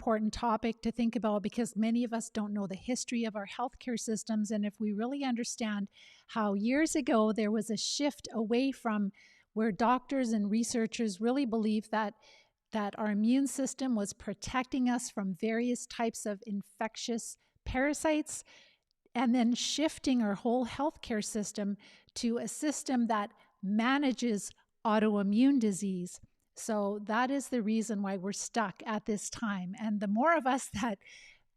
important topic to think about because many of us don't know the history of our healthcare systems. And if we really understand how years ago there was a shift away from where doctors and researchers really believed that our immune system was protecting us from various types of infectious parasites, and then shifting our whole healthcare system to a system that manages autoimmune disease. So that is the reason why we're stuck at this time. And the more of us that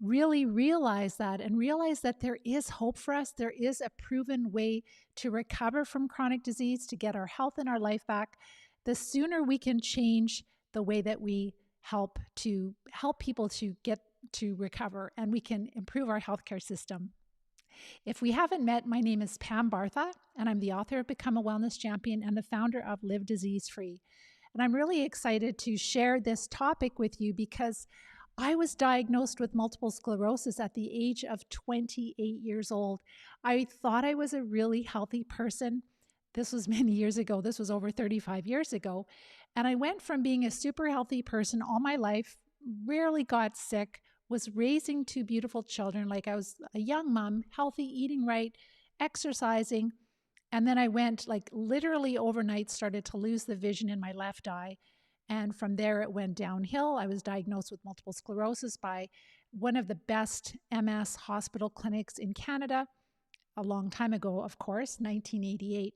really realize that and realize that there is hope for us, there is a proven way to recover from chronic disease, to get our health and our life back, the sooner we can change the way that we help people to get to recover, and we can improve our healthcare system. If we haven't met, my name is Pam Bartha, and I'm the author of Become a Wellness Champion and the founder of Live Disease Free. And I'm really excited to share this topic with you because I was diagnosed with multiple sclerosis at the age of 28 years old. I thought I was a really healthy person. This was many years ago. This was over 35 years ago. And I went from being a super healthy person all my life, rarely got sick, was raising two beautiful children. Like I was a young mom, healthy, eating right, exercising. And then I went like literally overnight, started to lose the vision in my left eye. And from there, it went downhill. I was diagnosed with multiple sclerosis by one of the best MS hospital clinics in Canada, a long time ago, of course, 1988.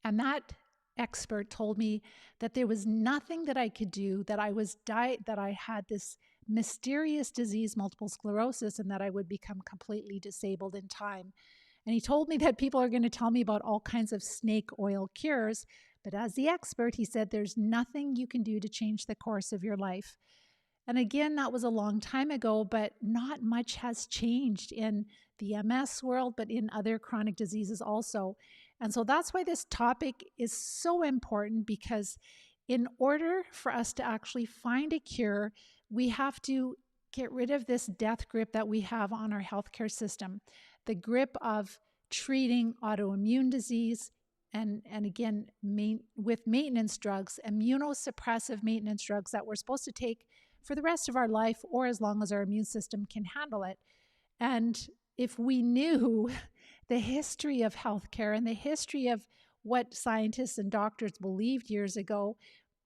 And that expert told me that there was nothing that I could do, that I had this mysterious disease, multiple sclerosis, and that I would become completely disabled in time. And he told me that people are going to tell me about all kinds of snake oil cures, but as the expert, he said, there's nothing you can do to change the course of your life. And again, that was a long time ago, but not much has changed in the MS world, but in other chronic diseases also. And so that's why this topic is so important, because in order for us to actually find a cure, we have to get rid of this death grip that we have on our healthcare system, the grip of treating autoimmune disease, and again, with maintenance drugs, immunosuppressive maintenance drugs that we're supposed to take for the rest of our life or as long as our immune system can handle it. And if we knew the history of healthcare and the history of what scientists and doctors believed years ago,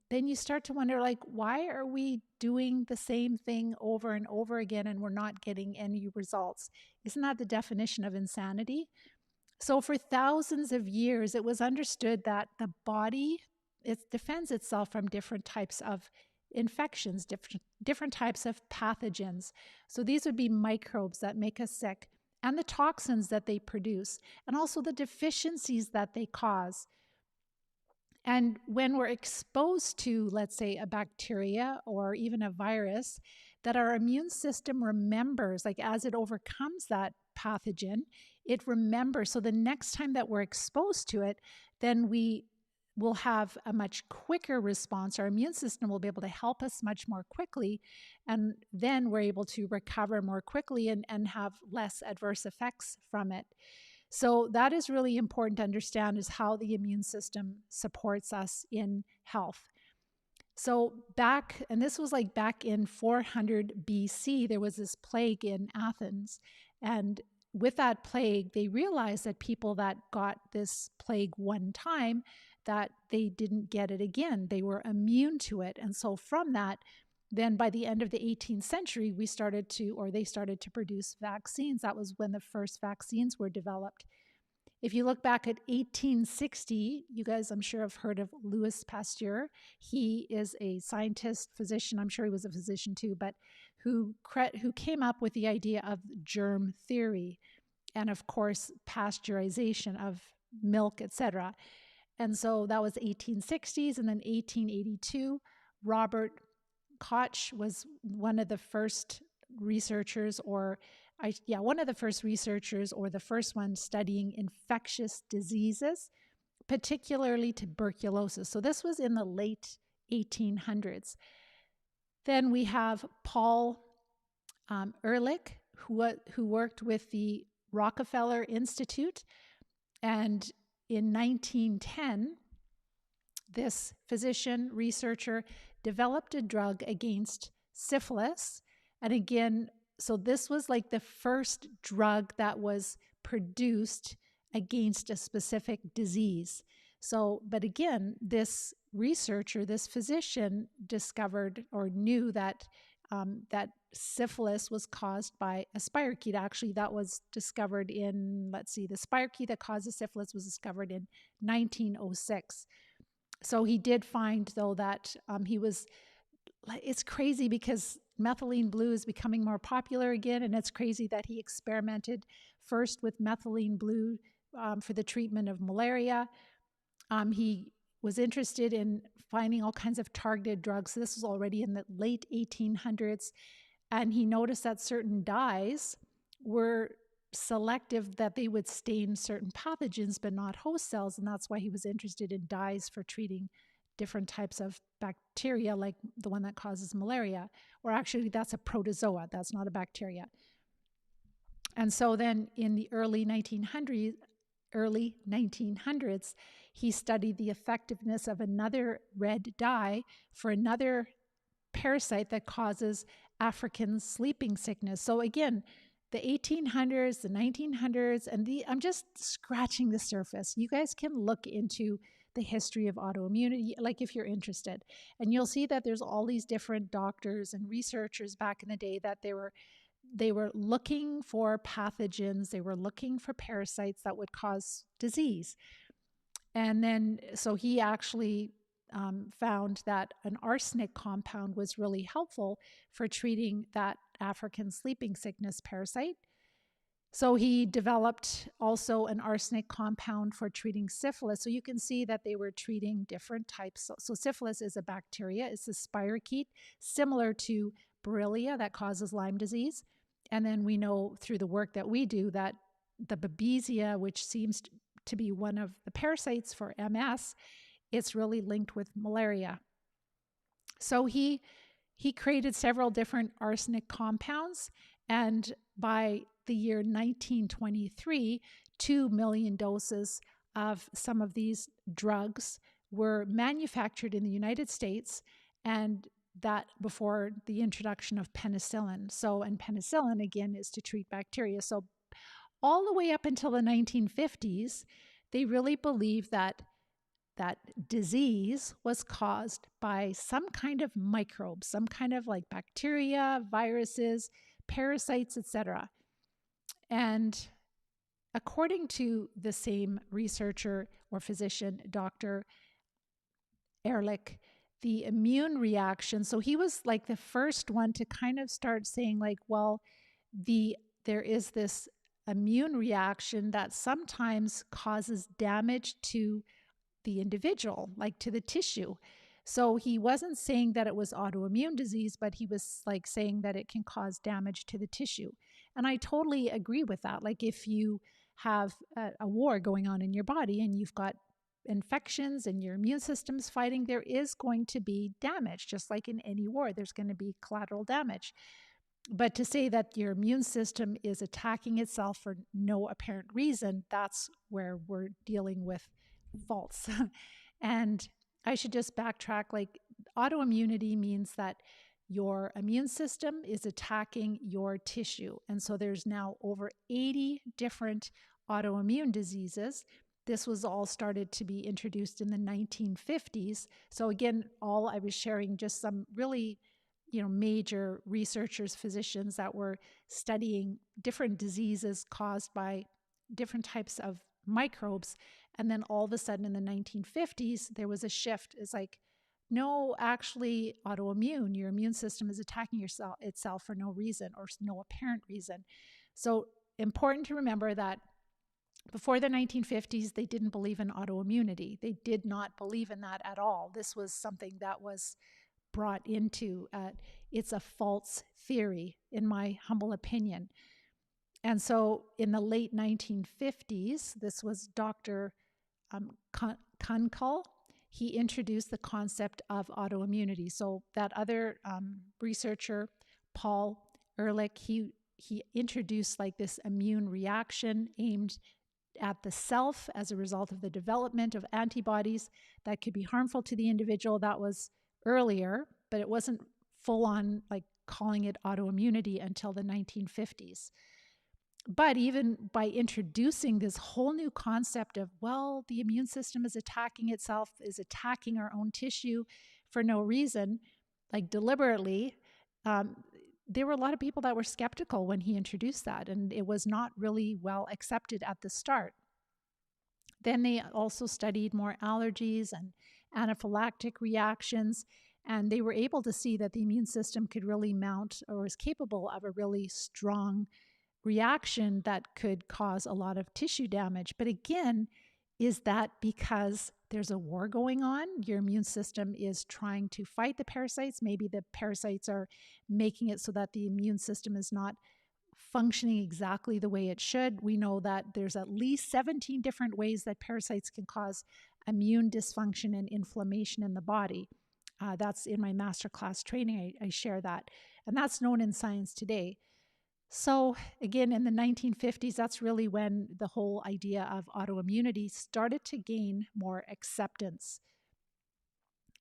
then you start to wonder, like, why are we doing the same thing over and over again and we're not getting any results? Isn't that the definition of insanity? So for thousands of years, it was understood that the body, it defends itself from different types of infections, different types of pathogens. So these would be microbes that make us sick, and the toxins that they produce, and also the deficiencies that they cause. And when we're exposed to, let's say, a bacteria or even a virus, that our immune system remembers, like as it overcomes that pathogen, it remembers. So the next time that we're exposed to it, then we will have a much quicker response. Our immune system will be able to help us much more quickly, and then we're able to recover more quickly and have less adverse effects from it. So that is really important to understand, is how the immune system supports us in health. So this was like back in 400 BC, there was this plague in Athens. And with that plague, they realized that people that got this plague one time, that they didn't get it again. They were immune to it. And so from that, then by the end of the 18th century, they started to produce vaccines. That was when the first vaccines were developed. If you look back at 1860, you guys, I'm sure, have heard of Louis Pasteur. He is a scientist, physician. I'm sure he was a physician too, but who came up with the idea of germ theory, and of course, pasteurization of milk, etc. And so that was 1860s, and then 1882, Robert Koch was one of the first researchers, or the first one studying infectious diseases, particularly tuberculosis. So this was in the late 1800s. Then we have Paul Ehrlich, who worked with the Rockefeller Institute, and in 1910, this physician researcher developed a drug against syphilis. And again, so this was like the first drug that was produced against a specific disease. So, but again, this researcher, this physician discovered or knew that that syphilis was caused by a spirochete. Actually, that was discovered in, let's see, the spirochete that causes syphilis was discovered in 1906. So he did find, though, that it's crazy because methylene blue is becoming more popular again, and it's crazy that he experimented first with methylene blue for the treatment of malaria. He was interested in finding all kinds of targeted drugs. This was already in the late 1800s, and he noticed that certain dyes were selective, that they would stain certain pathogens but not host cells, and that's why he was interested in dyes for treating different types of bacteria, like the one that causes malaria. Or actually, that's a protozoa, that's not a bacteria. And so then in the early 1900s, he studied the effectiveness of another red dye for another parasite that causes African sleeping sickness. So again, the 1800s, the 1900s, and I'm just scratching the surface. You guys can look into the history of autoimmunity, like if you're interested, and you'll see that there's all these different doctors and researchers back in the day that they were looking for pathogens, they were looking for parasites that would cause disease. And then, so he actually found that an arsenic compound was really helpful for treating that African sleeping sickness parasite. So he developed also an arsenic compound for treating syphilis. So you can see that they were treating different types. So syphilis is a bacteria. It's a spirochete, similar to Borrelia that causes Lyme disease. And then we know through the work that we do that the Babesia, which seems to be one of the parasites for MS, it's really linked with malaria. So he created several different arsenic compounds, and by the year 1923, 2 million doses of some of these drugs were manufactured in the United States, and that before the introduction of penicillin. So, and penicillin, again, is to treat bacteria. So all the way up until the 1950s, they really believed that disease was caused by some kind of microbe, some kind of like bacteria, viruses, parasites, etc. And according to the same researcher or physician, Dr. Ehrlich, the immune reaction, so he was like the first one to kind of start saying like, well, there is this immune reaction that sometimes causes damage to the individual, like to the tissue. So he wasn't saying that it was autoimmune disease, but he was like saying that it can cause damage to the tissue. And I totally agree with that. Like if you have a war going on in your body and you've got infections and your immune system's fighting, there is going to be damage. Just like in any war, there's going to be collateral damage. But to say that your immune system is attacking itself for no apparent reason, that's where we're dealing with faults. And I should just backtrack. Like autoimmunity means that your immune system is attacking your tissue. And so there's now over 80 different autoimmune diseases. This was all started to be introduced in the 1950s. So again, all I was sharing just some really major researchers, physicians that were studying different diseases caused by different types of microbes. And then all of a sudden in the 1950s, there was a shift. It's like, no, actually autoimmune, your immune system is attacking itself for no reason or no apparent reason. So important to remember that before the 1950s, they didn't believe in autoimmunity. They did not believe in that at all. This was something that was brought into, it's a false theory, in my humble opinion. And so in the late 1950s, this was Dr. Kunkel. He introduced the concept of autoimmunity. So that other researcher, Paul Ehrlich, he introduced like this immune reaction aimed at the self as a result of the development of antibodies that could be harmful to the individual. That was earlier, but it wasn't full on like calling it autoimmunity until the 1950s. But even by introducing this whole new concept of, well, the immune system is attacking itself, is attacking our own tissue for no reason, like deliberately, um, there were a lot of people that were skeptical when he introduced that, and it was not really well accepted at the start. Then they also studied more allergies and anaphylactic reactions, and they were able to see that the immune system could really mount, or is capable of, a really strong reaction that could cause a lot of tissue damage. But again, is that because there's a war going on? Your immune system is trying to fight the parasites. Maybe the parasites are making it so that the immune system is not functioning exactly the way it should. We know that there's at least 17 different ways that parasites can cause immune dysfunction and inflammation in the body. That's in my masterclass training. I share that. And that's known in science today. So again, in the 1950s, that's really when the whole idea of autoimmunity started to gain more acceptance.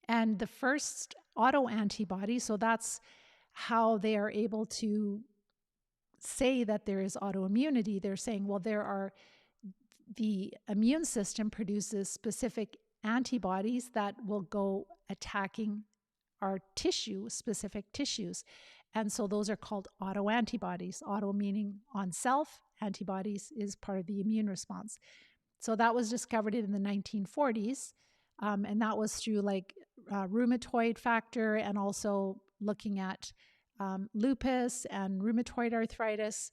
And the first autoantibody, so that's how they are able to say that there is autoimmunity. They're saying, well, the immune system produces specific antibodies that will go attacking our tissue, specific tissues. And so those are called autoantibodies. Auto meaning on self, antibodies is part of the immune response. So that was discovered in the 1940s. And that was through rheumatoid factor, and also looking at lupus and rheumatoid arthritis.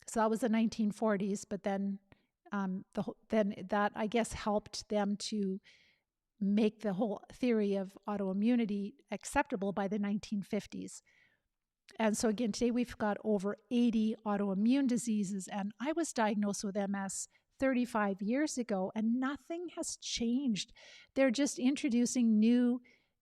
So that was the 1940s. But then then that, I guess, helped them to make the whole theory of autoimmunity acceptable by the 1950s. And so again, today we've got over 80 autoimmune diseases, and I was diagnosed with MS 35 years ago, and nothing has changed. They're just introducing new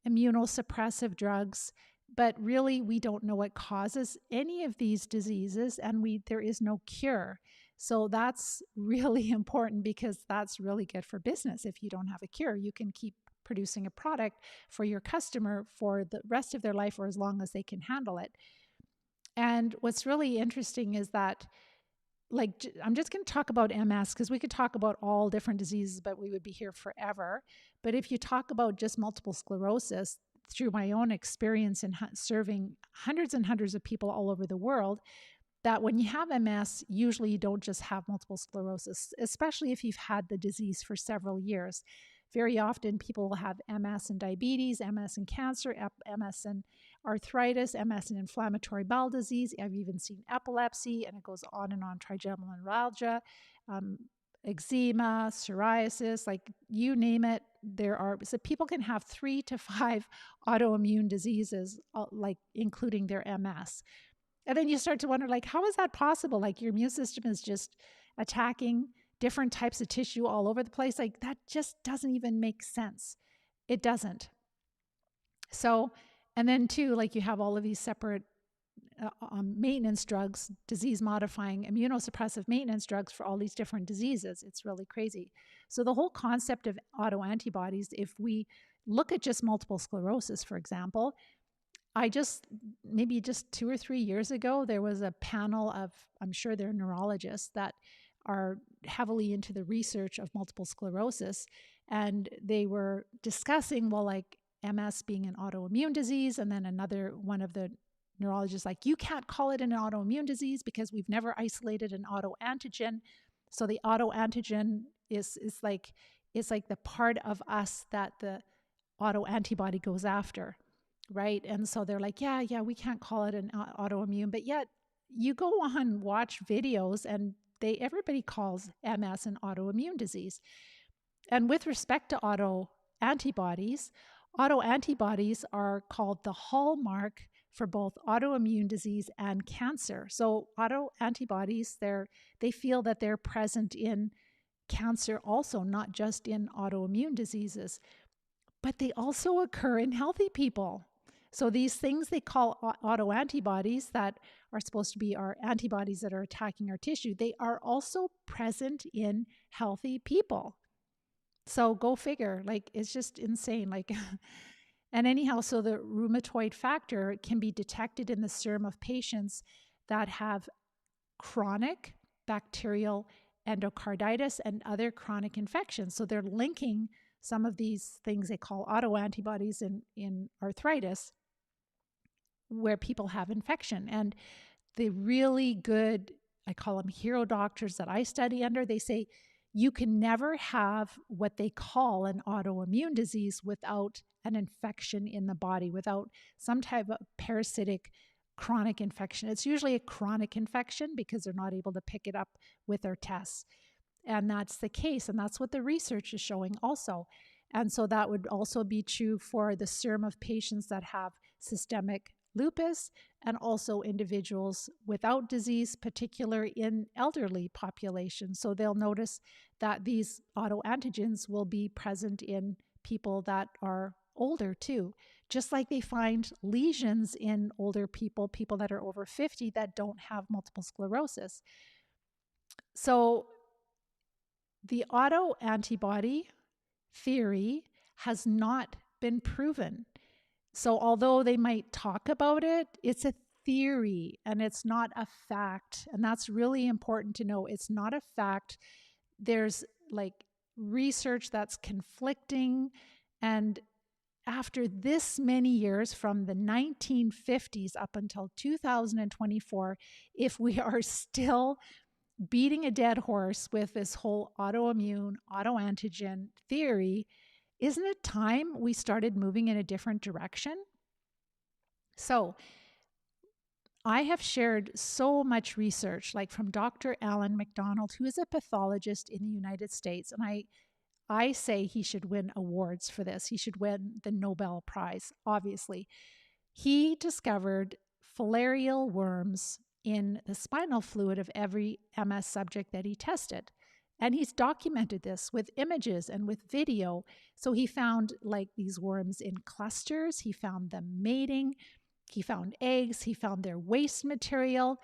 immunosuppressive drugs, but really we don't know what causes any of these diseases, and there is no cure. So that's really important, because that's really good for business. If you don't have a cure, you can keep producing a product for your customer for the rest of their life, or as long as they can handle it. And what's really interesting is that, I'm just going to talk about MS, because we could talk about all different diseases, but we would be here forever. But if you talk about just multiple sclerosis, through my own experience in serving hundreds and hundreds of people all over the world, that when you have MS, usually you don't just have multiple sclerosis, especially if you've had the disease for several years. Very often people will have MS and diabetes, MS and cancer, MS and arthritis, MS and inflammatory bowel disease. I've even seen epilepsy, and it goes on and on, trigeminal neuralgia, eczema, psoriasis, you name it. So people can have 3 to 5 autoimmune diseases, including their MS. And then you start to wonder, how is that possible? Your immune system is just attacking different types of tissue all over the place. That just doesn't even make sense. It doesn't. So, and then too, you have all of these separate maintenance drugs, disease-modifying, immunosuppressive maintenance drugs for all these different diseases. It's really crazy. So the whole concept of autoantibodies, if we look at just multiple sclerosis, for example, maybe just 2 or 3 years ago, there was a panel of, I'm sure they're neurologists that are heavily into the research of multiple sclerosis. And they were discussing, MS being an autoimmune disease. And then another one of the neurologists, you can't call it an autoimmune disease because we've never isolated an autoantigen. So the autoantigen is it's like the part of us that the autoantibody goes after. Right. And so they're yeah, we can't call it an autoimmune, but yet you go on, watch videos, and everybody calls MS an autoimmune disease. And with respect to autoantibodies are called the hallmark for both autoimmune disease and cancer. So autoantibodies, they feel that they're present in cancer also, not just in autoimmune diseases, but they also occur in healthy people. So these things they call autoantibodies that are supposed to be our antibodies that are attacking our tissue, they are also present in healthy people. So go figure, it's just insane. And anyhow, so the rheumatoid factor can be detected in the serum of patients that have chronic bacterial endocarditis and other chronic infections. So they're linking some of these things they call autoantibodies in arthritis, where people have infection. And the really good, I call them hero doctors that I study under, they say you can never have what they call an autoimmune disease without an infection in the body, without some type of parasitic chronic infection. It's usually a chronic infection because they're not able to pick it up with their tests. And that's the case. And that's what the research is showing also. And so that would also be true for the serum of patients that have systemic lupus and also individuals without disease, particularly in elderly populations. So they'll notice that these autoantigens will be present in people that are older too, just like they find lesions in older people, people that are over 50 that don't have multiple sclerosis. So the autoantibody theory has not been proven. So although they might talk about it, it's a theory and it's not a fact. And that's really important to know. It's not a fact. There's like research that's conflicting. And after this many years, from the 1950s up until 2024, if we are still beating a dead horse with this whole autoimmune, autoantigen theory, isn't it time we started moving in a different direction? So I have shared so much research, like from Dr. Alan McDonald, who is a pathologist in the United States. And I say he should win awards for this. He should win the Nobel Prize, obviously. He discovered filarial worms in the spinal fluid of every MS subject that he tested. And he's documented this with images and with video. So he found like these worms in clusters. He found them mating. He found eggs. He found their waste material.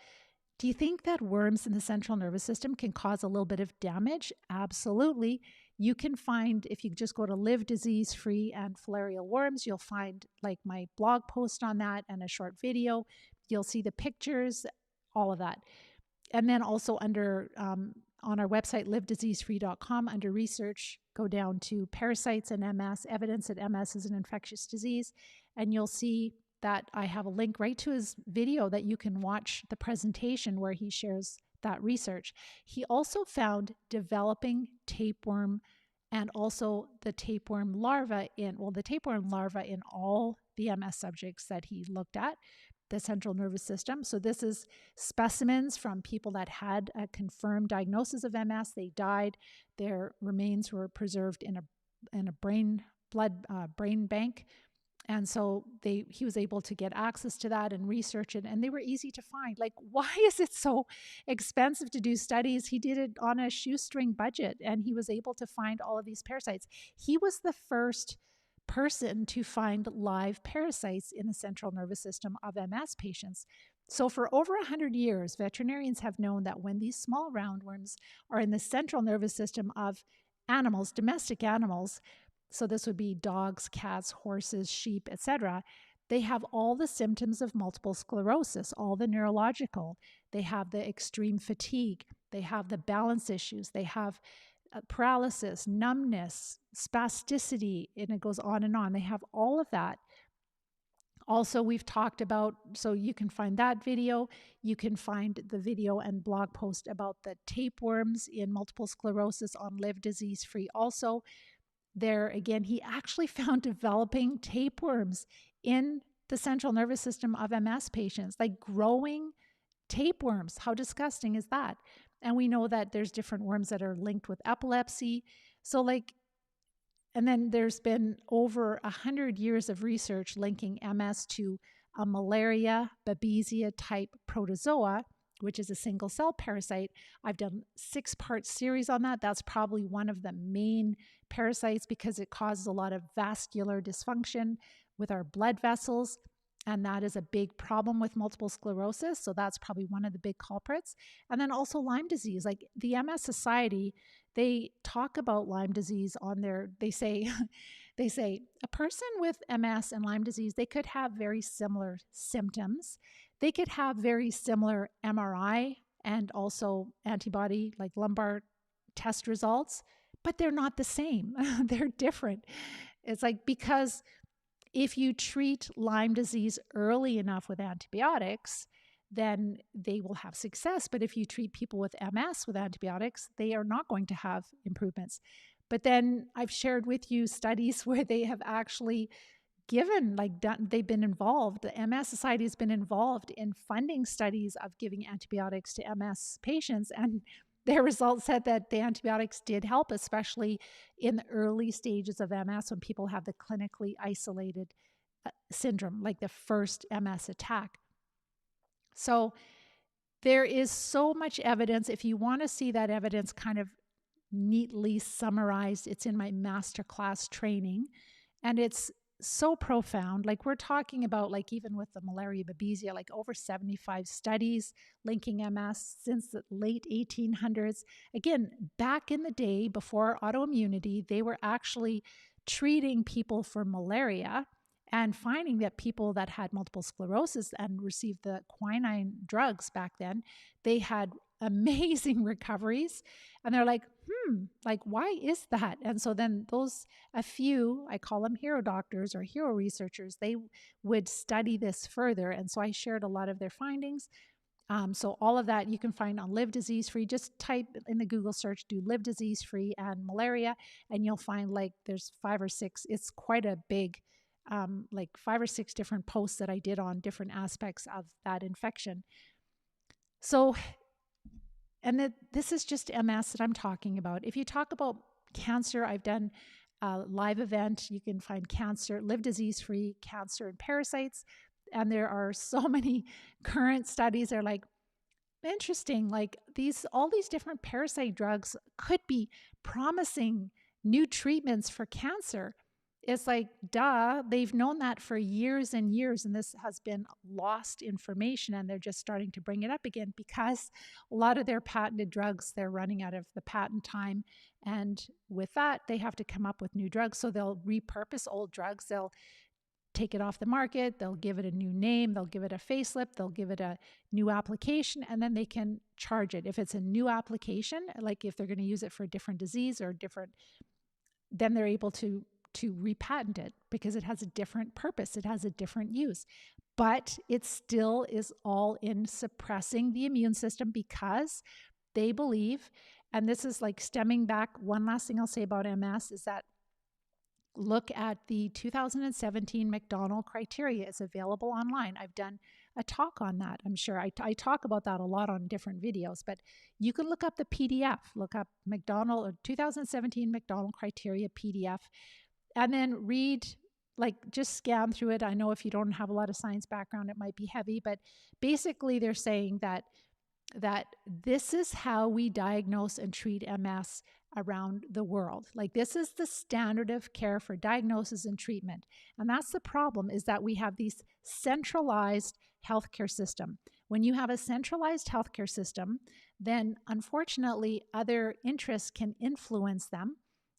Do you think that worms in the central nervous system can cause a little bit of damage? Absolutely. You can find, if you just go to Live Disease Free and Filarial Worms, you'll find like my blog post on that and a short video. You'll see the pictures, all of that. And then also under on our website, livediseasefree.com, under research, go down to parasites and MS, evidence that MS is an infectious disease. And you'll see that I have a link right to his video that you can watch the presentation where he shares that research. He also found developing tapeworm and also the tapeworm larva in all the MS subjects that he looked at, the central nervous system. So this is specimens from people that had a confirmed diagnosis of MS. They died. Their remains were preserved in a brain bank. And so he was able to get access to that and research it, and they were easy to find. Like, why is it so expensive to do studies? He did it on a shoestring budget, and he was able to find all of these parasites. He was the first person to find live parasites in the central nervous system of MS patients. So for over 100 years, veterinarians have known that when these small roundworms are in the central nervous system of animals, domestic animals, so this would be dogs, cats, horses, sheep, etc., they have all the symptoms of multiple sclerosis, all the neurological. They have the extreme fatigue. They have the balance issues. They have paralysis, numbness, spasticity, and it goes on and on. They have all of that. Also, we've talked about, so you can find that video. You can find the video and blog post about the tapeworms in multiple sclerosis on Live Disease Free also. There again, he actually found developing tapeworms in the central nervous system of MS patients, like growing tapeworms. How disgusting is that? And we know that there's different worms that are linked with epilepsy. So and then there's been over 100 years of research linking MS to a malaria babesia type protozoa, which is a single cell parasite. I've done 6-part series on that. That's probably one of the main parasites because it causes a lot of vascular dysfunction with our blood vessels. And that is a big problem with multiple sclerosis. So that's probably one of the big culprits. And then also Lyme disease. Like the MS Society, they talk about Lyme disease on they say They say a person with MS and Lyme disease, they could have very similar symptoms. They could have very similar MRI and also antibody, like lumbar test results, but they're not the same. They're different. It's like, because if you treat Lyme disease early enough with antibiotics, then they will have success. But if you treat people with MS with antibiotics, they are not going to have improvements. But then I've shared with you studies where they have actually they've been involved. The MS Society has been involved in funding studies of giving antibiotics to MS patients, and their results said that the antibiotics did help, especially in the early stages of MS when people have the clinically isolated syndrome, like the first MS attack. So there is so much evidence. If you want to see that evidence kind of neatly summarized, it's in my masterclass training, and it's so profound. Like, we're talking about, like, even with the malaria babesia, like over 75 studies linking MS since the late 1800s. Again, back in the day before autoimmunity, they were actually treating people for malaria and finding that people that had multiple sclerosis and received the quinine drugs back then, they had amazing recoveries. And they're like, why is that? And so then a few, I call them hero doctors or hero researchers, they would study this further. And so I shared a lot of their findings. So all of that you can find on Live Disease Free. Just type in the Google search, do Live Disease Free and malaria, and you'll find like there's 5 or 6. It's quite a big, like 5 or 6 different posts that I did on different aspects of that infection. So, and this is just MS that I'm talking about. If you talk about cancer, I've done a live event. You can find cancer, Live Disease Free, cancer and parasites. And there are so many current studies that are like, interesting, like all these different parasite drugs could be promising new treatments for cancer. It's like, duh, they've known that for years and years, and this has been lost information, and they're just starting to bring it up again because a lot of their patented drugs, they're running out of the patent time. And with that, they have to come up with new drugs. So they'll repurpose old drugs. They'll take it off the market. They'll give it a new name. They'll give it a facelift. They'll give it a new application, and then they can charge it. If it's a new application, like if they're going to use it for a different disease or then they're able to repatent it because it has a different purpose. It has a different use. But it still is all in suppressing the immune system because they believe, and this is like stemming back, one last thing I'll say about MS is that look at the 2017 McDonald criteria. It's available online. I've done a talk on that. I'm sure I talk about that a lot on different videos, but you can look up the PDF, look up McDonald or 2017 McDonald criteria PDF, and then read, like just scan through it. I know if you don't have a lot of science background, it might be heavy, but basically they're saying that this is how we diagnose and treat MS around the world. Like, this is the standard of care for diagnosis and treatment. And that's the problem, is that we have these centralized healthcare system. When you have a centralized healthcare system, then unfortunately other interests can influence them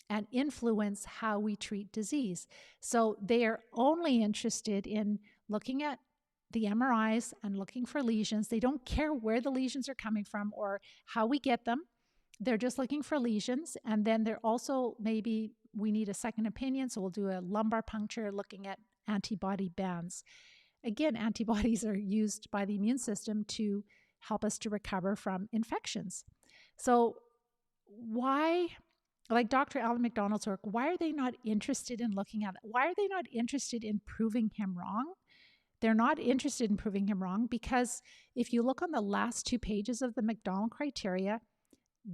and influence how we treat disease. So they are only interested in looking at the MRIs and looking for lesions. They don't care where the lesions are coming from or how we get them. They're just looking for lesions. And then they're also, maybe we need a second opinion, so we'll do a lumbar puncture looking at antibody bands. Again, antibodies are used by the immune system to help us to recover from infections. So why, like Dr. Alan McDonald's work, why are they not interested in looking at it? Why are they not interested in proving him wrong? They're not interested in proving him wrong because if you look on the last 2 pages of the McDonald criteria,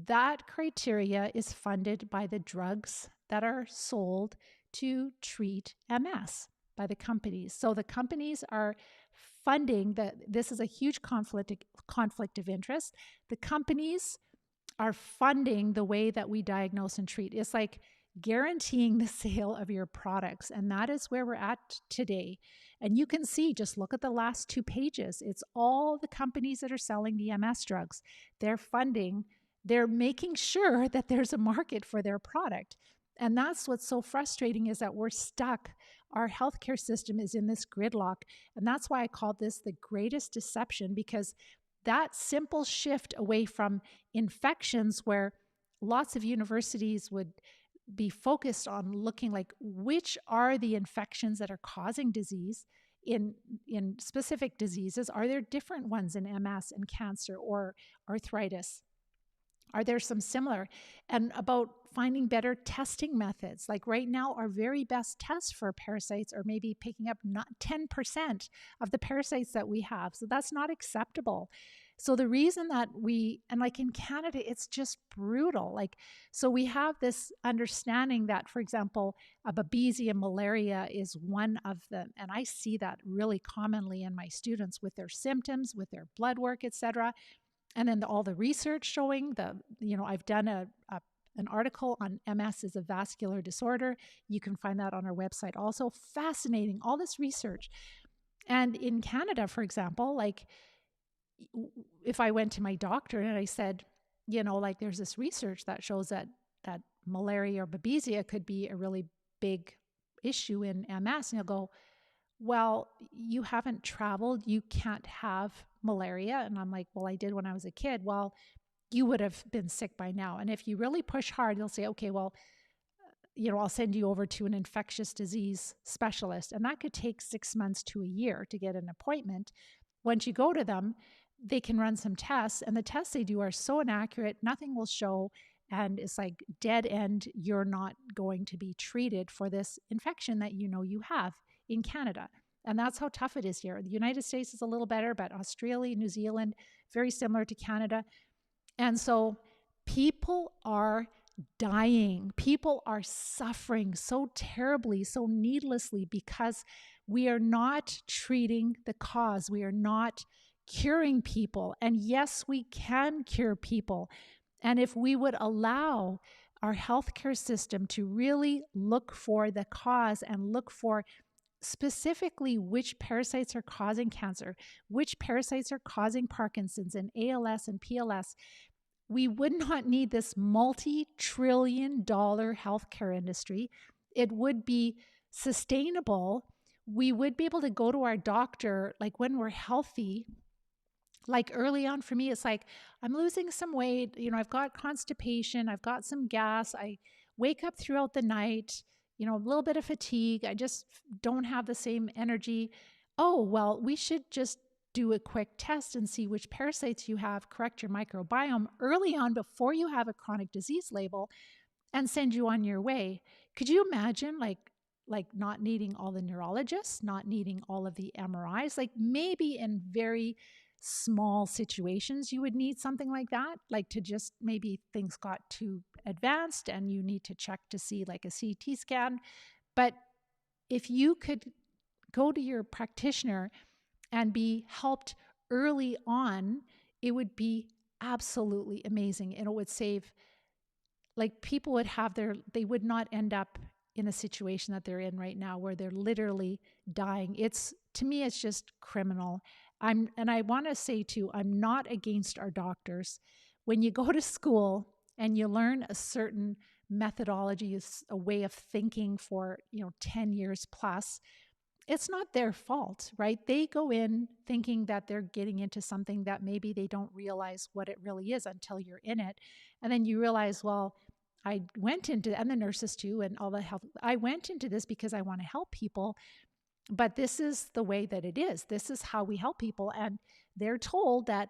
that criteria is funded by the drugs that are sold to treat MS by the companies. So the companies are funding that. This is a huge conflict of interest. The companies are funding the way that we diagnose and treat. It's like guaranteeing the sale of your products. And that is where we're at today. And you can see, just look at the last 2 pages. It's all the companies that are selling the MS drugs. They're funding, they're making sure that there's a market for their product. And that's what's so frustrating, is that we're stuck. Our healthcare system is in this gridlock. And that's why I call this the greatest deception, because that simple shift away from infections, where lots of universities would be focused on looking like which are the infections that are causing disease in specific diseases. Are there different ones in MS and cancer or arthritis? Are there some similar? And about finding better testing methods. Like right now, our very best tests for parasites are maybe picking up not 10% of the parasites that we have. So that's not acceptable. So the reason that and like in Canada, it's just brutal. Like, so we have this understanding that, for example, a Babesia malaria is one of them. And I see that really commonly in my students with their symptoms, with their blood work, etc. And then all the research showing I've done an article on MS as a vascular disorder. You can find that on our website also. Fascinating, all this research. And in Canada, for example, like if I went to my doctor and I said, like there's this research that shows that malaria or Babesia could be a really big issue in MS, and he'll go, well, you haven't traveled, you can't have malaria. And I'm like, well, I did when I was a kid. Well, you would have been sick by now. And if you really push hard, they'll say, okay, well, I'll send you over to an infectious disease specialist. And that could take 6 months to a year to get an appointment. Once you go to them, they can run some tests, and the tests they do are so inaccurate, nothing will show. And it's like dead end. You're not going to be treated for this infection that you have in Canada. And that's how tough it is here. The United States is a little better, but Australia, New Zealand, very similar to Canada. And so people are dying. People are suffering so terribly, so needlessly, because we are not treating the cause. We are not curing people. And yes, we can cure people. And if we would allow our healthcare system to really look for the cause and look for specifically which parasites are causing cancer, which parasites are causing Parkinson's and ALS and PLS, we would not need this multi-trillion-dollar healthcare industry. It would be sustainable. We would be able to go to our doctor like when we're healthy. Like early on for me, it's like, I'm losing some weight, I've got constipation, I've got some gas, I wake up throughout the night, a little bit of fatigue, I just don't have the same energy. Oh, well, we should just do a quick test and see which parasites you have, correct your microbiome early on before you have a chronic disease label, and send you on your way. Could you imagine like not needing all the neurologists, not needing all of the MRIs, like maybe in very small situations you would need something like that, like to just maybe things got too advanced and you need to check to see like a CT scan. But if you could go to your practitioner and be helped early on, it would be absolutely amazing. And it would save, like people would have they would not end up in a situation that they're in right now where they're literally dying. To me, it's just criminal. And I want to say too, I'm not against our doctors. When you go to school and you learn a certain methodology, a way of thinking for 10 years plus, it's not their fault, right? They go in thinking that they're getting into something that maybe they don't realize what it really is until you're in it. And then you realize, well, I went into, and the nurses too, and all the health, I went into this because I want to help people. But this is the way that it is. This is how we help people. And they're told that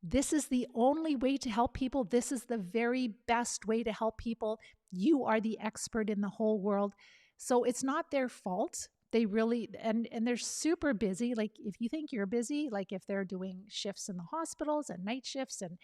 this is the only way to help people. This is the very best way to help people. You are the expert in the whole world. So it's not their fault. They really, and they're super busy. Like if you think you're busy, like if they're doing shifts in the hospitals and night shifts and,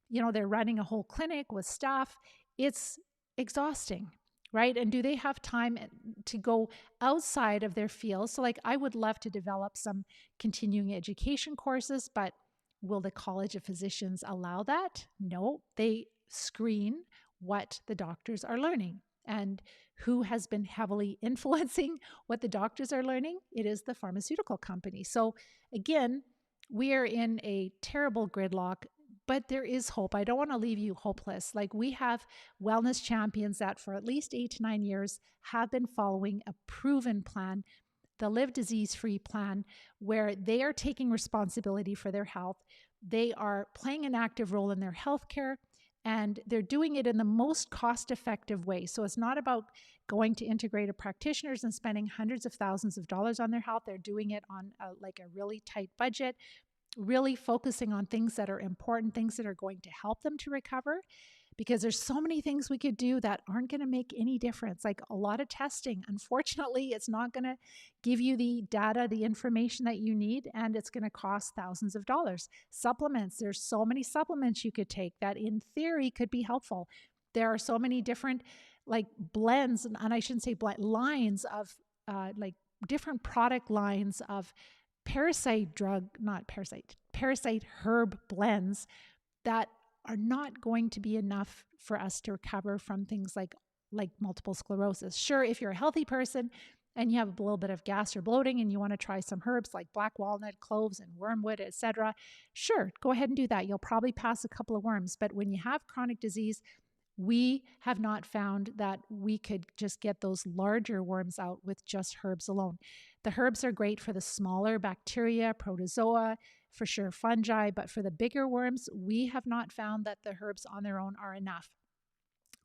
they're running a whole clinic with staff, it's exhausting. Right? And do they have time to go outside of their field? So like I would love to develop some continuing education courses, but will the College of Physicians allow that? No, they screen what the doctors are learning. And who has been heavily influencing what the doctors are learning? It is the pharmaceutical company. So again, we are in a terrible gridlock. But there is hope. I don't want to leave you hopeless. Like, we have wellness champions that for at least 8 to 9 years have been following a proven plan, the Live Disease Free plan, where they are taking responsibility for their health. They are playing an active role in their healthcare, and they're doing it in the most cost effective way. So it's not about going to integrative practitioners and spending hundreds of thousands of dollars on their health. They're doing it on like a really tight budget, really focusing on things that are important, things that are going to help them to recover, because there's so many things we could do that aren't going to make any difference. Like a lot of testing, unfortunately, it's not going to give you the data, the information that you need, and it's going to cost thousands of dollars. Supplements, there's so many supplements you could take that in theory could be helpful. There are so many different like blends, and I shouldn't say blend, lines of like different product lines of parasite herb blends that are not going to be enough for us to recover from things like multiple sclerosis. Sure, if you're a healthy person and you have a little bit of gas or bloating and you want to try some herbs like black walnut, cloves, and wormwood, etc., sure, go ahead and do that. You'll probably pass a couple of worms. But when you have chronic disease, we have not found that we could just get those larger worms out with just herbs alone. The herbs are great for the smaller bacteria, protozoa, for sure fungi, but for the bigger worms, we have not found that the herbs on their own are enough.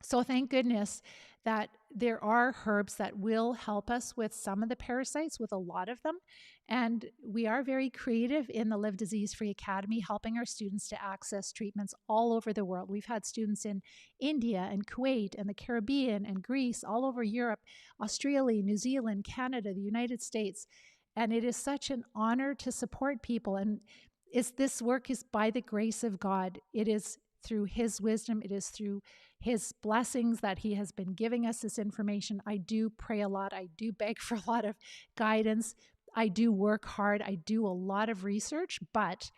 So thank goodness that there are herbs that will help us with some of the parasites, with a lot of them. And we are very creative in the Live Disease Free Academy, helping our students to access treatments all over the world. We've had students in India and Kuwait and the Caribbean and Greece, all over Europe, Australia, New Zealand, Canada, the United States. And it is such an honor to support people. And this work is by the grace of God. It is through His wisdom. It is through His blessings that He has been giving us this information. I do pray a lot. I do beg for a lot of guidance. I do work hard. I do a lot of research, but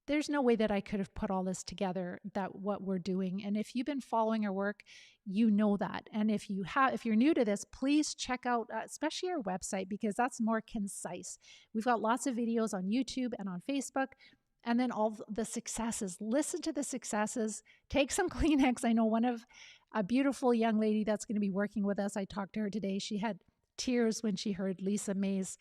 there's no way that I could have put all this together, that what we're doing. And if you've been following our work, you know that. And if you're new to this, please check out, especially our website, because that's more concise. We've got lots of videos on YouTube and on Facebook. And then all the successes. Listen to the successes. Take some Kleenex. I know a beautiful young lady that's going to be working with us. I talked to her today. She had tears when she heard Lisa May's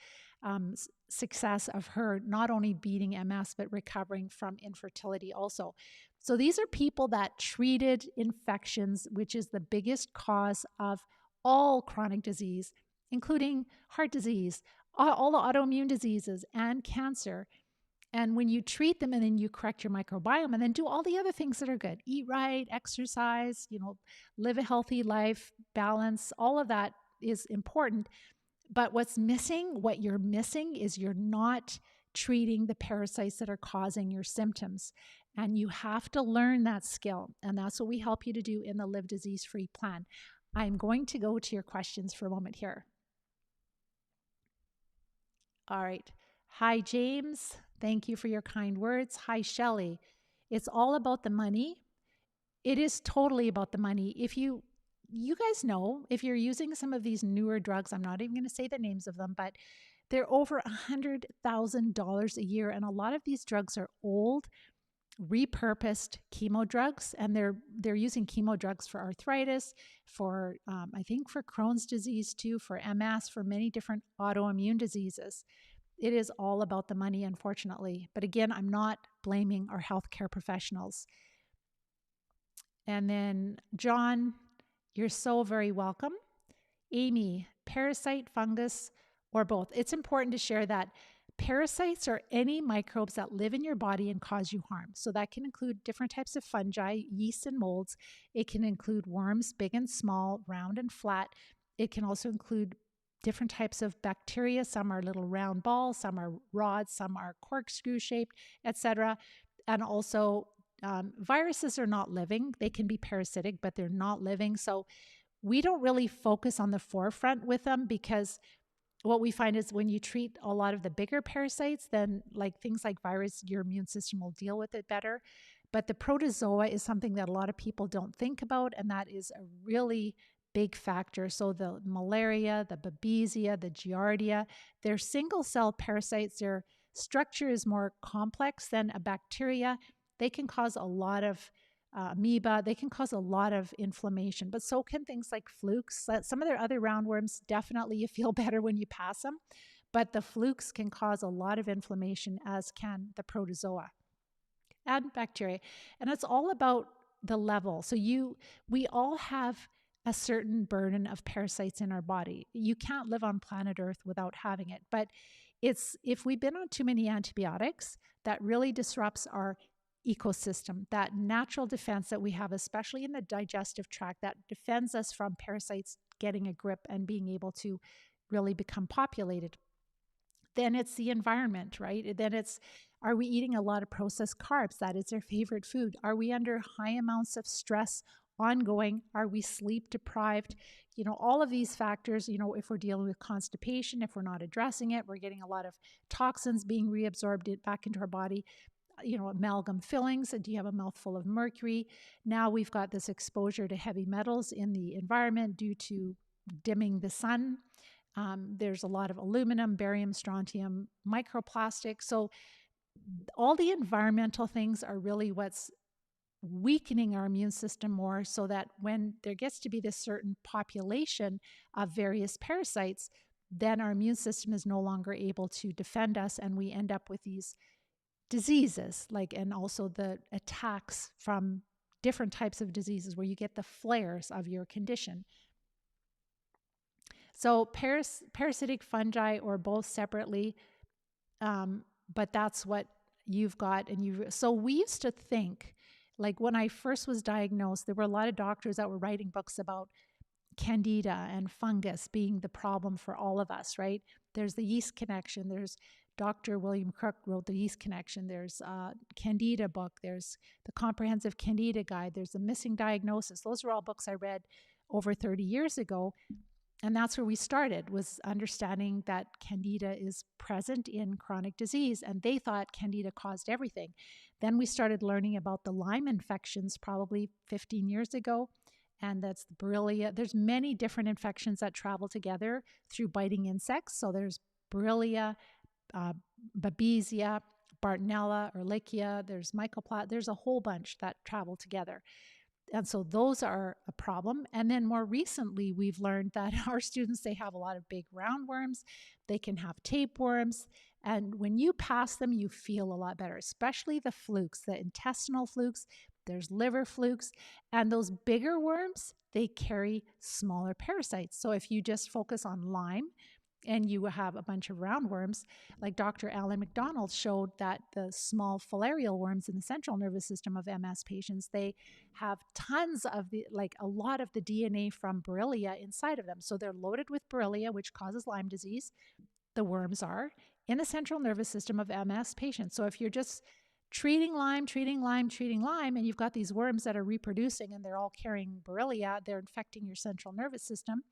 success of her not only beating MS, but recovering from infertility also. So these are people that treated infections, which is the biggest cause of all chronic disease, including heart disease, all the autoimmune diseases, and cancer. And when you treat them and then you correct your microbiome and then do all the other things that are good, eat right, exercise, live a healthy life, balance, all of that is important. But what you're missing is you're not treating the parasites that are causing your symptoms. And you have to learn that skill. And that's what we help you to do in the Live Disease Free plan. I'm going to go to your questions for a moment here. All right. Hi, James. Thank you for your kind words. Hi, Shelley. It's all about the money. It is totally about the money. If you guys know, if you're using some of these newer drugs, I'm not even going to say the names of them, but they're over $100,000 a year. And a lot of these drugs are old, repurposed chemo drugs. And they're using chemo drugs for arthritis, for, I think for Crohn's disease too, for MS, for many different autoimmune diseases. It is all about the money, unfortunately. But again, I'm not blaming our healthcare professionals. And then John, you're so very welcome. Amy, parasite, fungus, or both. It's important to share that parasites are any microbes that live in your body and cause you harm. So that can include different types of fungi, yeast and molds. It can include worms, big and small, round and flat. It can also include different types of bacteria. Some are little round balls, some are rods, some are corkscrew shaped, etc. And also viruses are not living. They can be parasitic, but they're not living. So we don't really focus on the forefront with them, because what we find is when you treat a lot of the bigger parasites, then like things like virus, your immune system will deal with it better. But the protozoa is something that a lot of people don't think about, and that is a really big factor. So the malaria, the babesia, the giardia, they're single cell parasites. Their structure is more complex than a bacteria. they can cause a lot of amoeba, they can cause a lot of inflammation, but so can things like flukes. Some of their other roundworms, definitely you feel better when you pass them, but the flukes can cause a lot of inflammation, as can the protozoa and bacteria. And it's all about the level. So we all have a certain burden of parasites in our body. You can't live on planet Earth without having it. But it's if we've been on too many antibiotics, that really disrupts our ecosystem, that natural defense that we have, especially in the digestive tract, that defends us from parasites getting a grip and being able to really become populated. Then it's the environment, right? Then it's, are we eating a lot of processed carbs? That is their favorite food. Are we under high amounts of stress ongoing? Are we sleep deprived? All of these factors, if we're dealing with constipation, if we're not addressing it, we're getting a lot of toxins being reabsorbed back into our body. Amalgam fillings. Do you have a mouthful of mercury? Now we've got this exposure to heavy metals in the environment due to dimming the sun. There's a lot of aluminum, barium, strontium, microplastics. So all the environmental things are really what's weakening our immune system more, so that when there gets to be this certain population of various parasites, then our immune system is no longer able to defend us, and we end up with these diseases, and also the attacks from different types of diseases where you get the flares of your condition. So parasitic fungi, or both separately, but that's what you've got. So we used to think, like when I first was diagnosed, there were a lot of doctors that were writing books about candida and fungus being the problem for all of us, right? There's the yeast connection. There's Dr. William Crook wrote the yeast connection. There's a Candida book. There's the Comprehensive Candida Guide. There's the Missing Diagnosis. Those are all books I read over 30 years ago. And that's where we started, was understanding that candida is present in chronic disease. And they thought candida caused everything. Then we started learning about the Lyme infections probably 15 years ago. And that's the Borrelia. There's many different infections that travel together through biting insects. So there's Borrelia, Babesia, Bartonella, Ehrlichia, there's Mycoplasma. There's a whole bunch that travel together. And so those are a problem. And then more recently, we've learned that our students, they have a lot of big roundworms. They can have tapeworms. And when you pass them, you feel a lot better, especially the flukes, the intestinal flukes. There's liver flukes. And those bigger worms, they carry smaller parasites. So if you just focus on Lyme, and you have a bunch of roundworms, like Dr. Alan McDonald showed that the small filarial worms in the central nervous system of MS patients, they have tons of a lot of the DNA from Borrelia inside of them. So they're loaded with Borrelia, which causes Lyme disease. The worms are in the central nervous system of MS patients. So if you're just treating Lyme, and you've got these worms that are reproducing and they're all carrying Borrelia, they're infecting your central nervous system.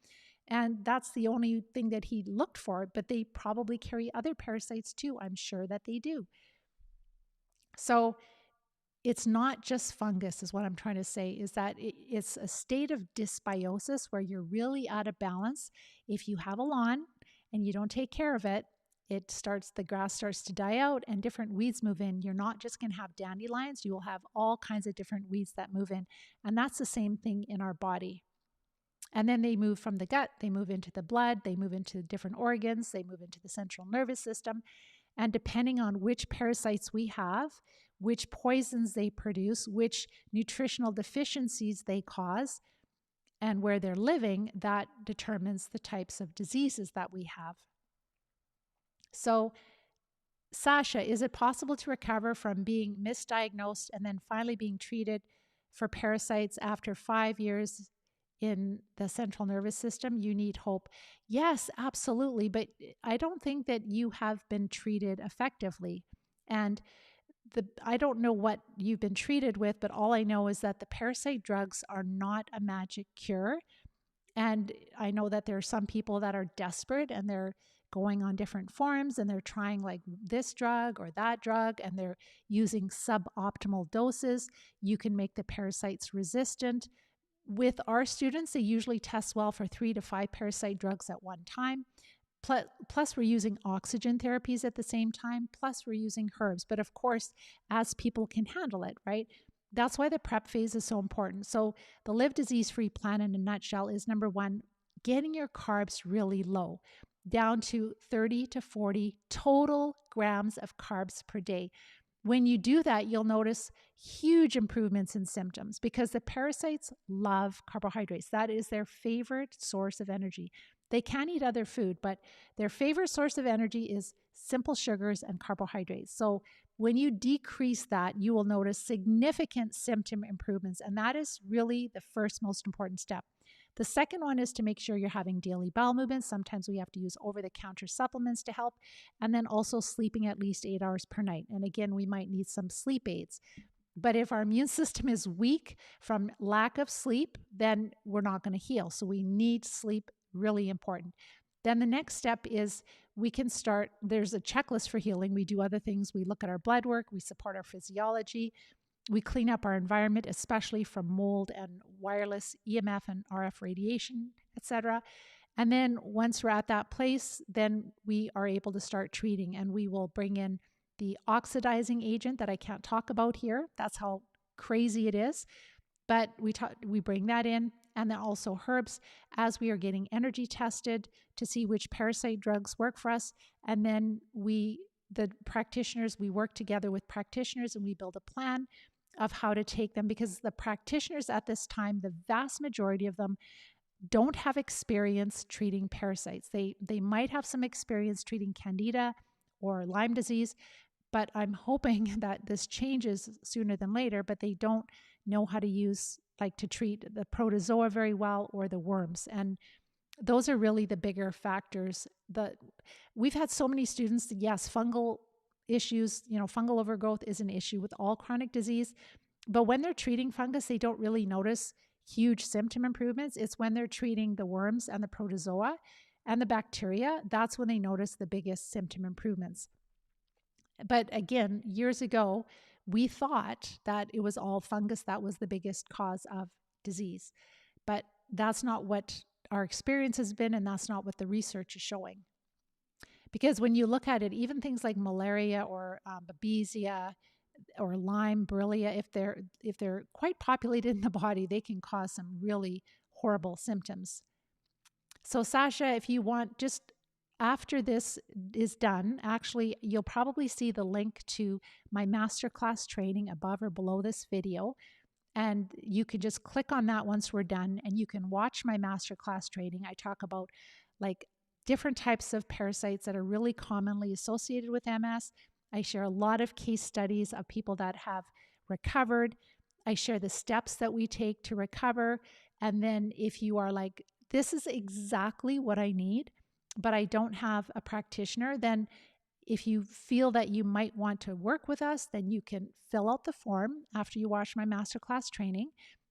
And that's the only thing that he looked for, but they probably carry other parasites too. I'm sure that they do. So it's not just fungus, is what I'm trying to say, is that it's a state of dysbiosis where you're really out of balance. If you have a lawn and you don't take care of it, the grass starts to die out and different weeds move in. You're not just going to have dandelions. You will have all kinds of different weeds that move in. And that's the same thing in our body. And then they move from the gut, they move into the blood, they move into different organs, they move into the central nervous system. And depending on which parasites we have, which poisons they produce, which nutritional deficiencies they cause, and where they're living, that determines the types of diseases that we have. So, Sasha, is it possible to recover from being misdiagnosed and then finally being treated for parasites after 5 years in the central nervous system? You need hope. Yes, absolutely. But I don't think that you have been treated effectively. And I don't know what you've been treated with, but all I know is that the parasite drugs are not a magic cure. And I know that there are some people that are desperate and they're going on different forums and they're trying like this drug or that drug and they're using suboptimal doses. You can make the parasites resistant. With our students, they usually test well for 3 to 5 parasite drugs at one time. Plus, we're using oxygen therapies at the same time. Plus, we're using herbs. But of course, as people can handle it, right? That's why the prep phase is so important. So, the Live Disease Free plan in a nutshell is number one, getting your carbs really low, down to 30 to 40 total grams of carbs per day. When you do that, you'll notice huge improvements in symptoms because the parasites love carbohydrates. That is their favorite source of energy. They can eat other food, but their favorite source of energy is simple sugars and carbohydrates. So when you decrease that, you will notice significant symptom improvements. And that is really the first most important step. The second one is to make sure you're having daily bowel movements. Sometimes we have to use over-the-counter supplements to help. And then also sleeping at least 8 hours per night. And again, we might need some sleep aids. But if our immune system is weak from lack of sleep, then we're not going to heal. So we need sleep, really important. Then the next step is we can start, there's a checklist for healing. We do other things. We look at our blood work. We support our physiology. We clean up our environment, especially from mold and wireless EMF and RF radiation, etc. And then once we're at that place, then we are able to start treating, and we will bring in the oxidizing agent that I can't talk about here. That's how crazy it is. But we bring that in, and then also herbs as we are getting energy tested to see which parasite drugs work for us. And then we work together with practitioners and we build a plan of how to take them, because the practitioners at this time, the vast majority of them, don't have experience treating parasites. They might have some experience treating candida or Lyme disease, but I'm hoping that this changes sooner than later, but they don't know how to to treat the protozoa very well or the worms. And those are really the bigger factors. We've had so many students, yes, fungal issues, fungal overgrowth is an issue with all chronic disease, but when they're treating fungus, they don't really notice huge symptom improvements. It's when they're treating the worms and the protozoa and the bacteria, that's when they notice the biggest symptom improvements. But again, years ago, we thought that it was all fungus that was the biggest cause of disease. But that's not what our experience has been, and that's not what the research is showing. Because when you look at it, even things like malaria or babesia or Lyme, Borrelia, if they're quite populated in the body, they can cause some really horrible symptoms. So Sasha, if you want, just after this is done, actually, you'll probably see the link to my masterclass training above or below this video. And you can just click on that once we're done, and you can watch my masterclass training. I talk about different types of parasites that are really commonly associated with MS. I share a lot of case studies of people that have recovered. I share the steps that we take to recover. And then if you are like, this is exactly what I need, but I don't have a practitioner, then if you feel that you might want to work with us, then you can fill out the form after you watch my masterclass training.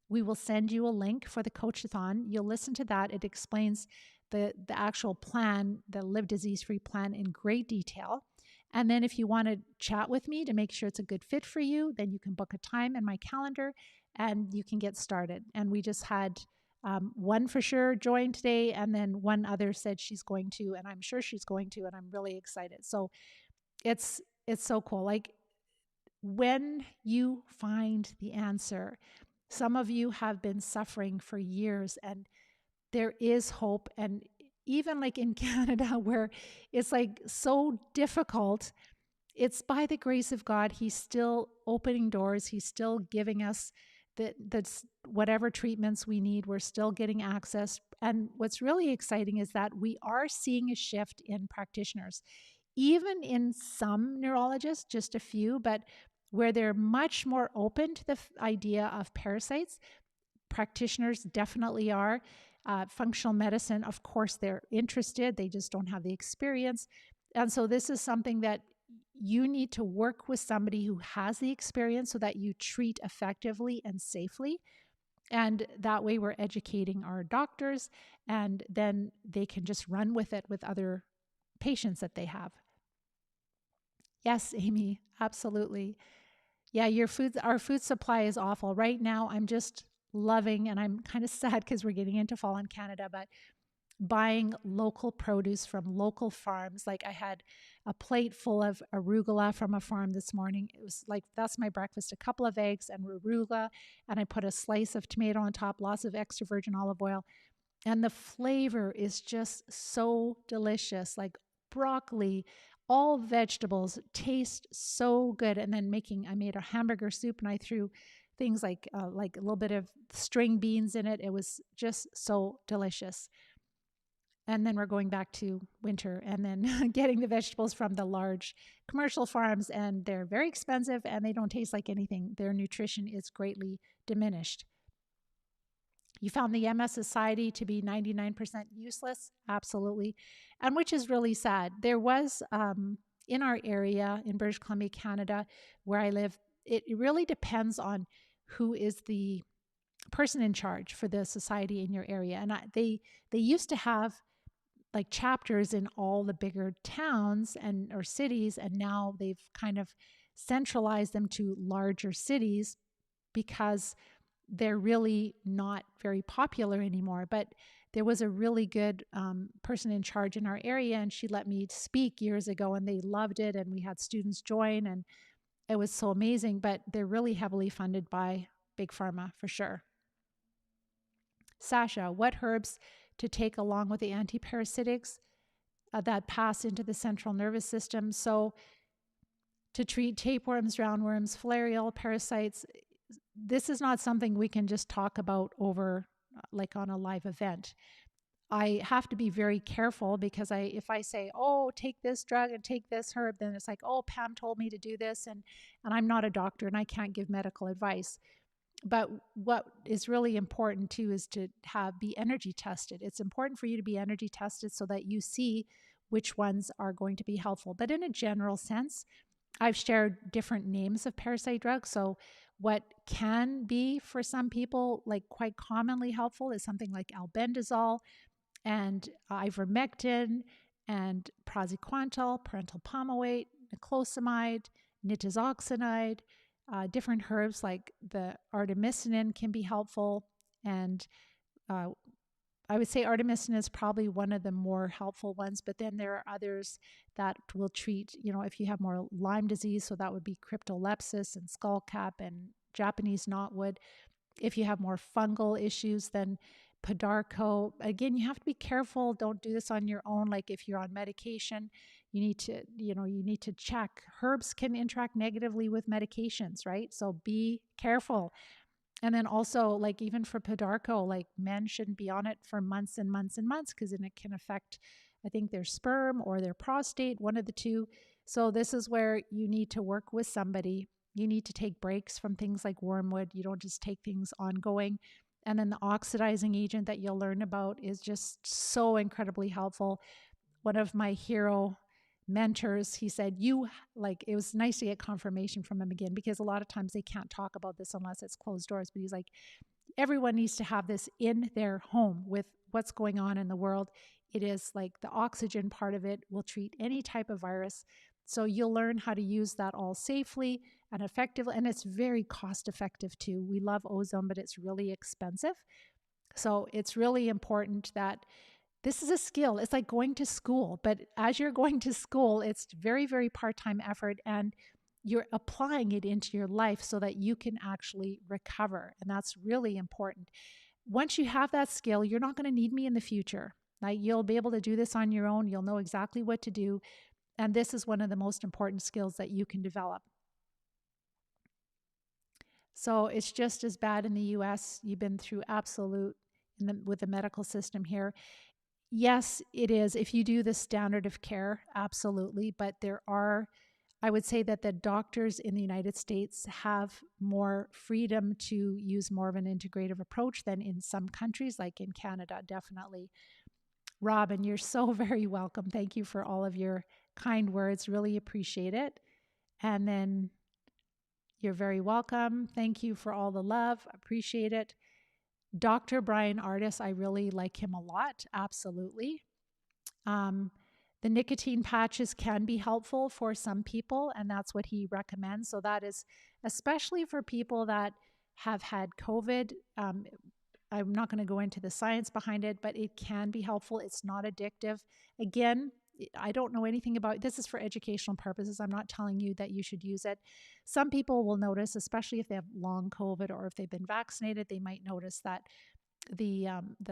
We will send you a link for the coach-a-thon. You'll listen to that. It explains the actual plan, the Live Disease Free plan, in great detail. And then if you want to chat with me to make sure it's a good fit for you, then you can book a time in my calendar and you can get started. And we just had one for sure join today, and then one other said she's going to, and I'm sure she's going to, and I'm really excited. So it's so cool. Like when you find the answer, some of you have been suffering for years, and there is hope. And even like in Canada, where it's like so difficult, it's by the grace of God, He's still opening doors. He's still giving us the whatever treatments we need. We're still getting access. And what's really exciting is that we are seeing a shift in practitioners, even in some neurologists, just a few, but where they're much more open to the idea of parasites. Practitioners definitely are. Functional medicine, of course, they're interested. They just don't have the experience. And so this is something that you need to work with somebody who has the experience so that you treat effectively and safely. And that way we're educating our doctors, and then they can just run with it with other patients that they have. Yes, Amy, absolutely. Yeah, our food supply is awful. Right now, I'm just loving, and I'm kind of sad because we're getting into fall in Canada, but buying local produce from local farms. Like I had a plate full of arugula from a farm this morning. It was like, that's my breakfast, a couple of eggs and arugula. And I put a slice of tomato on top, lots of extra virgin olive oil. And the flavor is just so delicious. Like broccoli, all vegetables taste so good. And then I made a hamburger soup and I threw things like a little bit of string beans in it. It was just so delicious. And then we're going back to winter and then getting the vegetables from the large commercial farms, and they're very expensive and they don't taste like anything. Their nutrition is greatly diminished. You found the MS Society to be 99% useless? Absolutely. And which is really sad. There was, in our area in British Columbia, Canada, where I live, it really depends on who is the person in charge for the society in your area. And they used to have like chapters in all the bigger towns or cities, and now they've kind of centralized them to larger cities because they're really not very popular anymore. But there was a really good person in charge in our area, and she let me speak years ago, and they loved it, and we had students join, and it was so amazing. But they're really heavily funded by Big Pharma for sure. Sasha, what herbs to take along with the antiparasitics that pass into the central nervous system? So to treat tapeworms, roundworms, filarial parasites, this is not something we can just talk about over like on a live event. I have to be very careful because if I say, oh, take this drug and take this herb, then it's like, oh, Pam told me to do this. And I'm not a doctor and I can't give medical advice. But what is really important too is to be energy tested. It's important for you to be energy tested so that you see which ones are going to be helpful. But in a general sense, I've shared different names of parasite drugs. So what can be for some people like quite commonly helpful is something like albendazole and ivermectin and praziquantel, parental palmitoate, niclosamide, nitazoxanide. Different herbs like the artemisinin can be helpful. And I would say artemisinin is probably one of the more helpful ones, but then there are others that will treat, if you have more Lyme disease, so that would be cryptolepsis and skullcap and Japanese knotwood. If you have more fungal issues, then Podarco. Again, you have to be careful. Don't do this on your own. Like if you're on medication, you need to check. Herbs can interact negatively with medications, right? So be careful. And then also, like even for Podarco, like men shouldn't be on it for months and months and months because then it can affect, I think, their sperm or their prostate, one of the two. So this is where you need to work with somebody. You need to take breaks from things like wormwood. You don't just take things ongoing. And then the oxidizing agent that you'll learn about is just so incredibly helpful. One of my hero mentors, he said, it was nice to get confirmation from him again, because a lot of times they can't talk about this unless it's closed doors. But he's like, everyone needs to have this in their home with what's going on in the world. It is like the oxygen part of it will treat any type of virus. So you'll learn how to use that all safely and effectively. And it's very cost effective too. We love ozone, but it's really expensive. So it's really important that this is a skill. It's like going to school, but as you're going to school, it's very, very part-time effort, and you're applying it into your life so that you can actually recover. And that's really important. Once you have that skill, you're not going to need me in the future. Like you'll be able to do this on your own. You'll know exactly what to do. And this is one of the most important skills that you can develop. So it's just as bad in the US. You've been through absolute with the medical system here. Yes, it is. If you do the standard of care, absolutely. But I would say that the doctors in the United States have more freedom to use more of an integrative approach than in some countries, like in Canada, definitely. Robin, you're so very welcome. Thank you for all of your kind words. Really appreciate it. And then you're very welcome. Thank you for all the love. Appreciate it. Dr. Brian Artis, I really like him a lot. Absolutely. The nicotine patches can be helpful for some people, and that's what he recommends. So that is especially for people that have had COVID. I'm not going to go into the science behind it, but it can be helpful. It's not addictive. Again, I don't know anything about this. Is for educational purposes. I'm not telling you that you should use it. Some people will notice, especially if they have long COVID or if they've been vaccinated, they might notice that the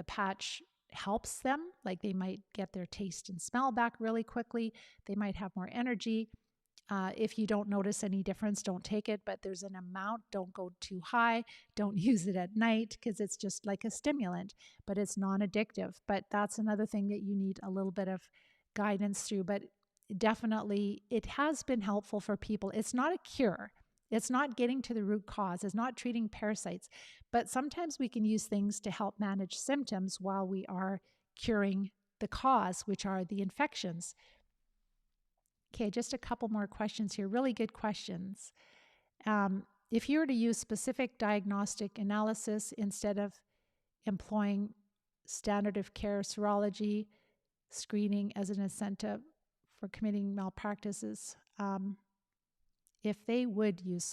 patch helps them. Like they might get their taste and smell back really quickly. They might have more energy. If you don't notice any difference, don't take it, but there's an amount. Don't go too high. Don't use it at night because it's just like a stimulant, but it's non-addictive. But that's another thing that you need a little bit of guidance through. But definitely, it has been helpful for people. It's not a cure. It's not getting to the root cause. It's not treating parasites. But sometimes we can use things to help manage symptoms while we are curing the cause, which are the infections. Okay, just a couple more questions here. Really good questions. If you were to use specific diagnostic analysis instead of employing standard of care serology screening as an incentive for committing malpractices, if they would use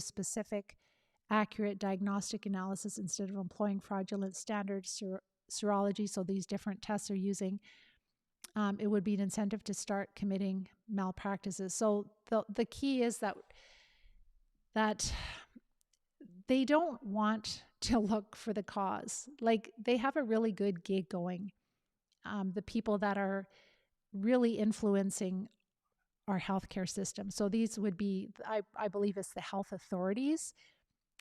specific, accurate diagnostic analysis instead of employing fraudulent standard serology, so these different tests are using, it would be an incentive to start committing malpractices. So the key is that they don't want to look for the cause. Like they have a really good gig going. The people that are really influencing our healthcare system. So these would be, I believe it's the health authorities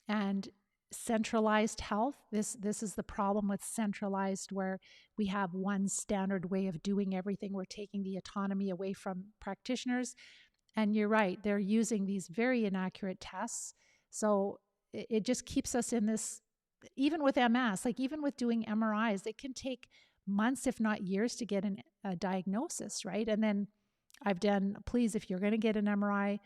and centralized health. This is the problem with centralized, where we have one standard way of doing everything. We're taking the autonomy away from practitioners. And you're right, they're using these very inaccurate tests. So it just keeps us in this, even with MS, like even with doing MRIs, it can take months, if not years, to get a diagnosis, right? And then please, if you're going to get an MRI,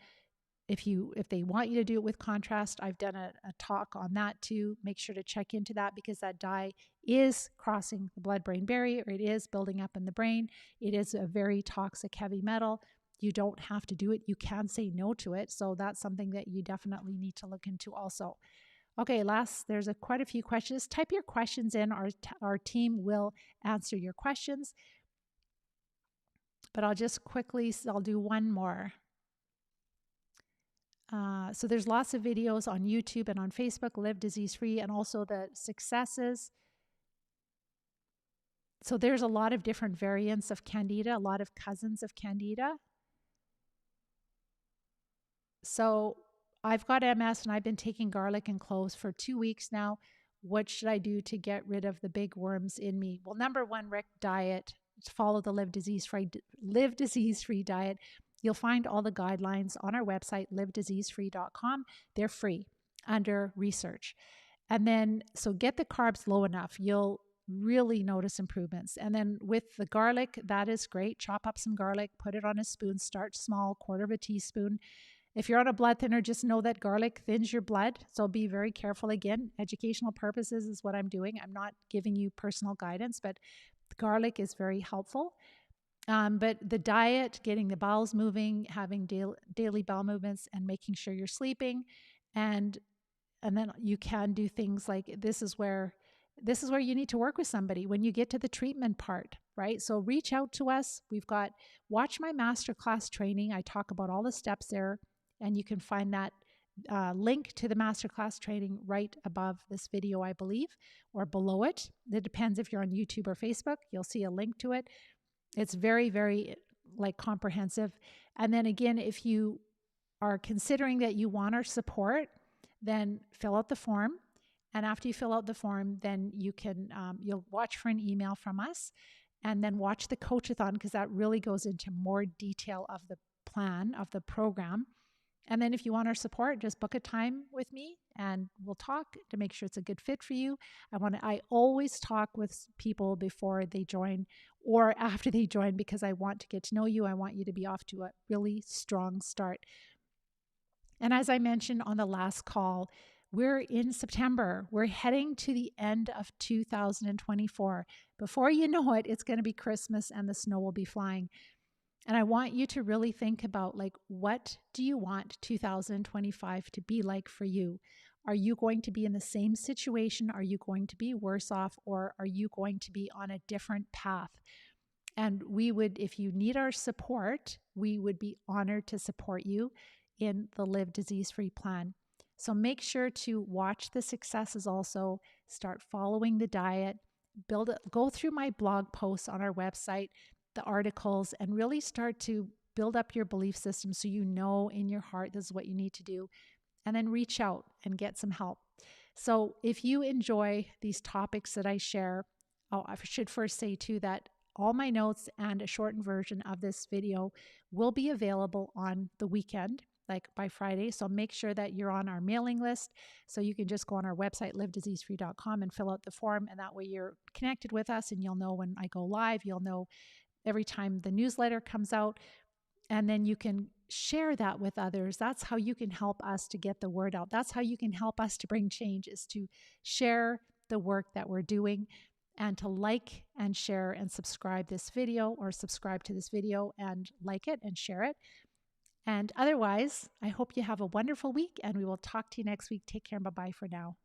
if they want you to do it with contrast, I've done a talk on that too. Make sure to check into that, because that dye is crossing the blood-brain barrier. It is building up in the brain. It is a very toxic heavy metal. You don't have to do it. You can say no to it. So that's something that you definitely need to look into also. Okay, there's quite a few questions. Type your questions in. Our team will answer your questions. But I'll do one more. So there's lots of videos on YouTube and on Facebook, Live Disease Free, and also the successes. So there's a lot of different variants of Candida, a lot of cousins of Candida. So I've got MS and I've been taking garlic and cloves for 2 weeks now. What should I do to get rid of the big worms in me? Well, number one, Rick, diet. Follow the Live Disease Free diet. You'll find all the guidelines on our website, livediseasefree.com. They're free under research. And then, so get the carbs low enough. You'll really notice improvements. And then with the garlic, that is great. Chop up some garlic, put it on a spoon, start small, 1/4 teaspoon. If you're on a blood thinner, just know that garlic thins your blood. So be very careful. Again, educational purposes is what I'm doing. I'm not giving you personal guidance, but garlic is very helpful. But the diet, getting the bowels moving, having daily bowel movements, and making sure you're sleeping, and then you can do things like this is where you need to work with somebody when you get to the treatment part, right? So reach out to us. Watch my masterclass training. I talk about all the steps there, and you can find that link to the masterclass training right above this video, I believe, or below it. It depends if you're on YouTube or Facebook. You'll see a link to it. It's very, very comprehensive. And then again, if you are considering that you want our support, then fill out the form. And after you fill out the form, then you'll watch for an email from us, and then watch the coach-a-thon, because that really goes into more detail of the plan of the program. And then if you want our support, just book a time with me and we'll talk to make sure it's a good fit for you. I always talk with people before they join or after they join, because I want to get to know you. I want you to be off to a really strong start. And as I mentioned on the last call, we're in September. We're heading to the end of 2024. Before you know it, it's going to be Christmas and the snow will be flying. And I want you to really think about, what do you want 2025 to be like for you? Are you going to be in the same situation? Are you going to be worse off? Or are you going to be on a different path? And we would, if you need our support, we would be honored to support you in the Live Disease-Free plan. So make sure to watch the successes also, start following the diet, go through my blog posts on our website, the articles, and really start to build up your belief system so you know in your heart this is what you need to do, and then reach out and get some help. So if you enjoy these topics that I share, I should first say too that all my notes and a shortened version of this video will be available on the weekend, like by Friday. So make sure that you're on our mailing list. So you can just go on our website, livediseasefree.com, and fill out the form. And that way you're connected with us and you'll know when I go live. You'll know every time the newsletter comes out. And then you can share that with others. That's how you can help us to get the word out. That's how you can help us to bring change, is to share the work that we're doing, and to like and share and subscribe this video, or subscribe to this video and like it and share it. And otherwise, I hope you have a wonderful week, and we will talk to you next week. Take care and bye-bye for now.